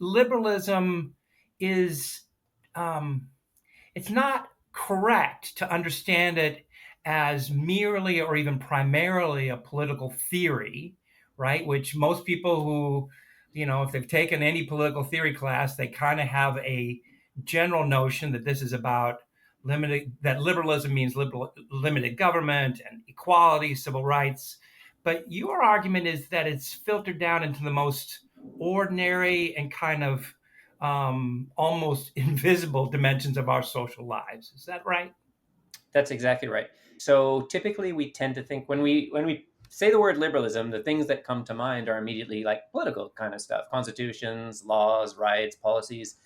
liberalism is it's not correct to understand it as merely or even primarily a political theory, right? Which most people who, if they've taken any political theory class, they kind of have a general notion that this is about that liberalism means limited government and equality, civil rights. But your argument is that it's filtered down into the most ordinary and kind of almost invisible dimensions of our social lives. Is that right? That's exactly right. So typically we tend to think when we say the word liberalism, the things that come to mind are immediately like political kind of stuff, constitutions, laws, rights, policies.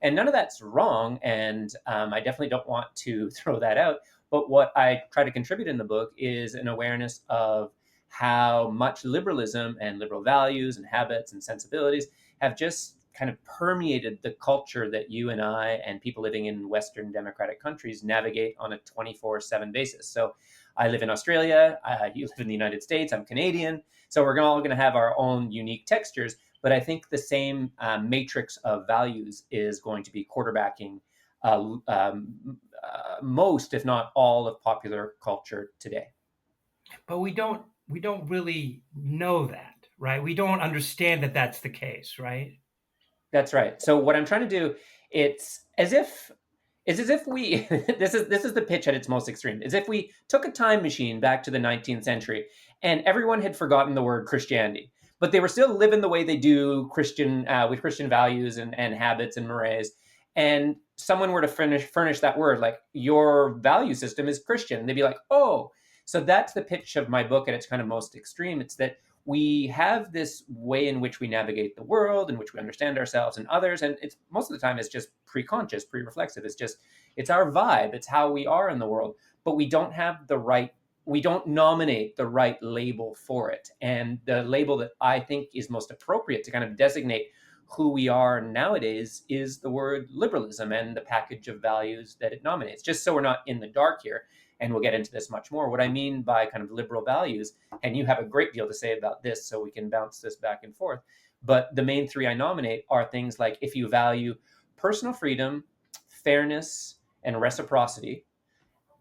And none of that's wrong. And I definitely don't want to throw that out. But what I try to contribute in the book is an awareness of how much liberalism and liberal values and habits and sensibilities have just kind of permeated the culture that you and I and people living in Western democratic countries navigate on a 24/7 basis. So I live in Australia, you live in the United States, I'm Canadian. So we're all going to have our own unique textures. But I think the same matrix of values is going to be quarterbacking most, if not all, of popular culture today. But we don't really know that, right? We don't understand that that's the case, right? That's right. So what I'm trying to do, it's as if we this is the pitch at its most extreme. As if we took a time machine back to the 19th century and everyone had forgotten the word Christianity, but they were still living the way they do Christian with Christian values and habits and mores. And someone were to furnish that word like your value system is Christian, they'd be like, oh, so that's the pitch of my book at its kind of most extreme. It's that we have this way in which we navigate the world, in which we understand ourselves and others, and it's most of the time it's just pre-conscious, pre-reflexive. It's our vibe, it's how we are in the world, but we don't nominate the right label for it. And the label that I think is most appropriate to kind of designate who we are nowadays is the word liberalism and the package of values that it nominates. Just so we're not in the dark here, and we'll get into this much more. What I mean by kind of liberal values, and you have a great deal to say about this, so we can bounce this back and forth. But the main three I nominate are things like if you value personal freedom, fairness, and reciprocity,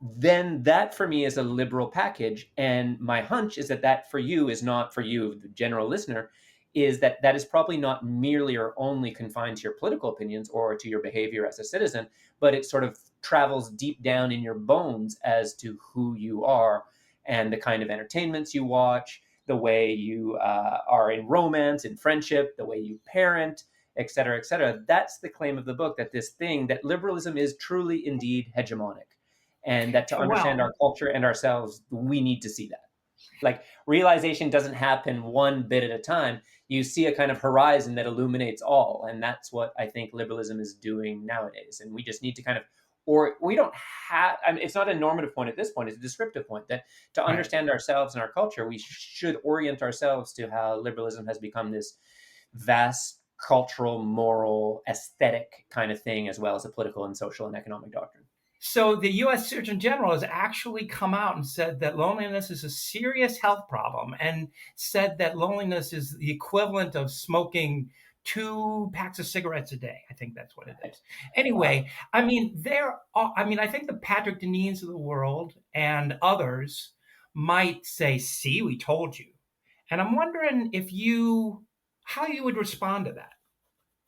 then that for me is a liberal package. And my hunch is that that for you is not for you, the general listener, is that that is probably not merely or only confined to your political opinions or to your behavior as a citizen, but it sort of travels deep down in your bones as to who you are and the kind of entertainments you watch, the way you are in romance, in friendship, the way you parent, et cetera, et cetera. That's the claim of the book, that this thing, that liberalism is truly indeed hegemonic, and that to understand Well, our culture and ourselves, we need to see that. Like realization doesn't happen one bit at a time. You see a kind of horizon that illuminates all. And that's what I think liberalism is doing nowadays. And we just need to kind of, or we don't have, I mean, it's not a normative point at this point, it's a descriptive point that to right. understand ourselves and our culture, we should orient ourselves to how liberalism has become this vast cultural, moral, aesthetic kind of thing, as well as a political and social and economic doctrine. So the U.S. Surgeon General has actually come out and said that loneliness is a serious health problem, and said that loneliness is the equivalent of smoking 2 packs of cigarettes a day. I think that's what it is. Wow. Anyway, I think the Patrick Deneen's of the world and others might say, "See, we told you." And I'm wondering how you would respond to that.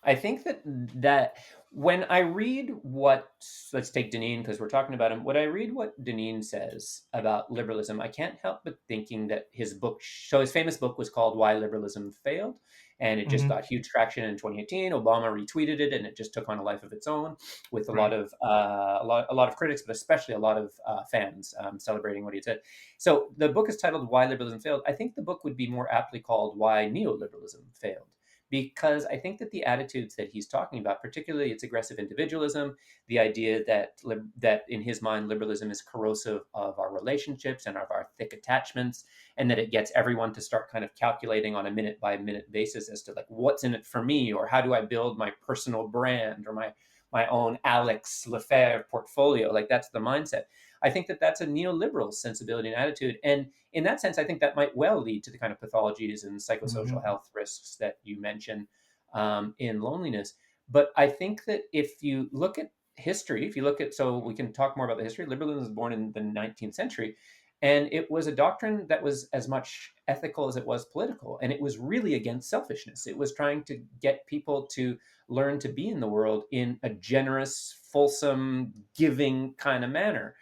I think that when I read what, let's take Deneen because we're talking about him. When I read what Deneen says about liberalism, I can't help but thinking that his book, so his famous book was called "Why Liberalism Failed," and it just Hmm. got huge traction in 2018. Obama retweeted it, and it just took on a life of its own, with Right. a lot of critics, but especially a lot of fans celebrating what he said. So the book is titled "Why Liberalism Failed." I think the book would be more aptly called "Why Neoliberalism Failed," because I think that the attitudes that he's talking about, particularly its aggressive individualism, the idea that in his mind liberalism is corrosive of our relationships and of our thick attachments, and that it gets everyone to start kind of calculating on a minute by minute basis as to like what's in it for me, or how do I build my personal brand, or my own Alex Lefebvre portfolio. Like that's the mindset. I think that that's a neoliberal sensibility and attitude. And in that sense, I think that might well lead to the kind of pathologies and psychosocial Hmm. health risks that you mentioned. in loneliness. But I think that if you look at history, if you look at, so we can talk more about the history, liberalism was born in the 19th century. And it was a doctrine that was as much ethical as it was political. And it was really against selfishness. It was trying to get people to learn to be in the world in a generous, fulsome, giving kind of manner.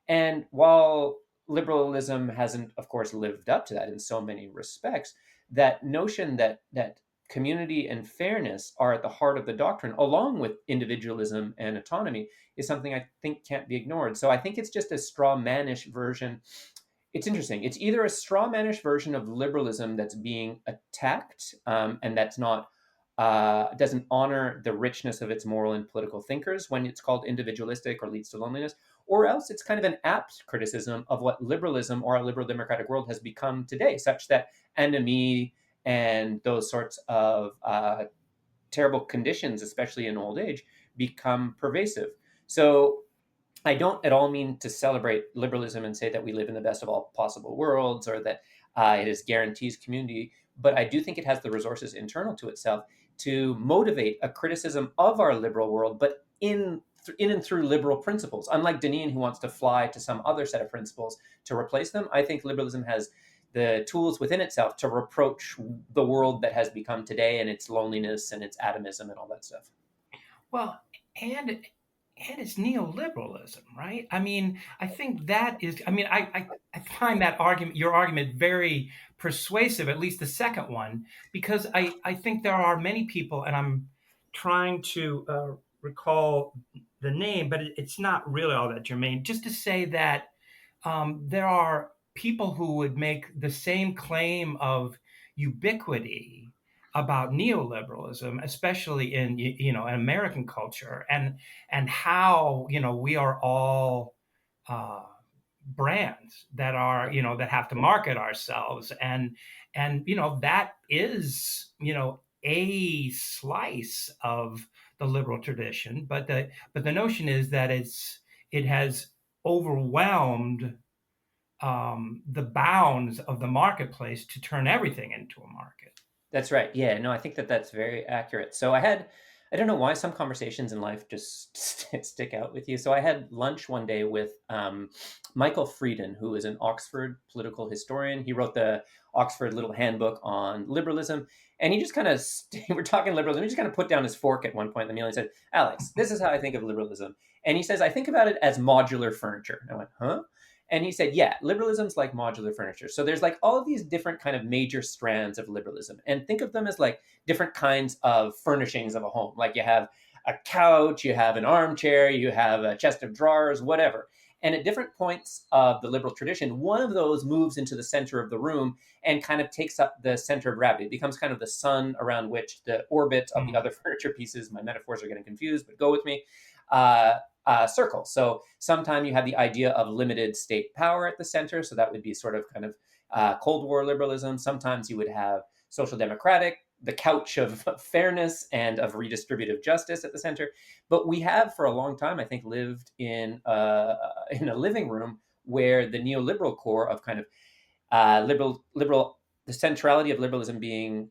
And while liberalism hasn't, of course, lived up to that in so many respects, that notion that community and fairness are at the heart of the doctrine, along with individualism and autonomy, is something I think can't be ignored. So I think it's just a straw mannish version. It's interesting. It's either a straw mannish version of liberalism that's being attacked, and that's not doesn't honor the richness of its moral and political thinkers when it's called individualistic or leads to loneliness, or else it's kind of an apt criticism of what liberalism or a liberal democratic world has become today, such that enemy and those sorts of terrible conditions, especially in old age, become pervasive. So I don't at all mean to celebrate liberalism and say that we live in the best of all possible worlds or that it is guarantees community, but I do think it has the resources internal to itself to motivate a criticism of our liberal world, but in and through liberal principles. Unlike Deneen, who wants to fly to some other set of principles to replace them, I think liberalism has the tools within itself to reproach the world that has become today and its loneliness and its atomism and all that stuff. Well, and and it's neoliberalism, right? I mean, I think that is. I mean, I find that argument, your argument, very persuasive. At least the second one, because I think there are many people, and I'm trying to recall the name, but it's not really all that germane. Just to say that there are people who would make the same claim of ubiquity about neoliberalism, especially in in American culture, and how we are all uh, brands that are that have to market ourselves, and that is a slice of the liberal tradition, but the notion is that it has overwhelmed the bounds of the marketplace to turn everything into a market. That's right. Yeah, no, I think that that's very accurate. So I don't know why some conversations in life just stick out with you. So I had lunch one day with Michael Frieden, who is an Oxford political historian. He wrote the Oxford Little Handbook on Liberalism. And he just kind of, we're talking liberalism, he just kind of put down his fork at one point in the meal and he said, Alex, this is how I think of liberalism. And he says, I think about it as modular furniture. And I went, huh? And he said, yeah, liberalism's like modular furniture. So there's like all of these different kind of major strands of liberalism. And think of them as like different kinds of furnishings of a home. Like you have a couch, you have an armchair, you have a chest of drawers, whatever. And at different points of the liberal tradition, one of those moves into the center of the room and kind of takes up the center of gravity. It becomes kind of the sun around which the orbit of the other furniture pieces, my metaphors are getting confused, but go with me, circle. So sometime you have the idea of limited state power at the center. So that would be sort of kind of Cold War liberalism. Sometimes you would have social democratic, the couch of fairness and of redistributive justice at the center. But we have for a long time, I think, lived in a living room where the neoliberal core of kind of liberal, the centrality of liberalism being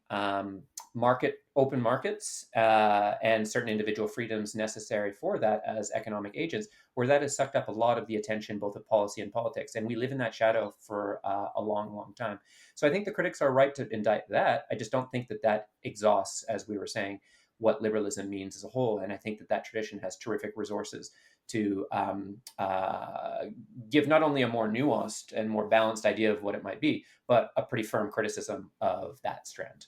open markets and certain individual freedoms necessary for that as economic agents, where that has sucked up a lot of the attention both of policy and politics. And we live in that shadow for a long, long time. So I think the critics are right to indict that. I just don't think that that exhausts, as we were saying, what liberalism means as a whole. And I think that that tradition has terrific resources to give not only a more nuanced and more balanced idea of what it might be, but a pretty firm criticism of that strand.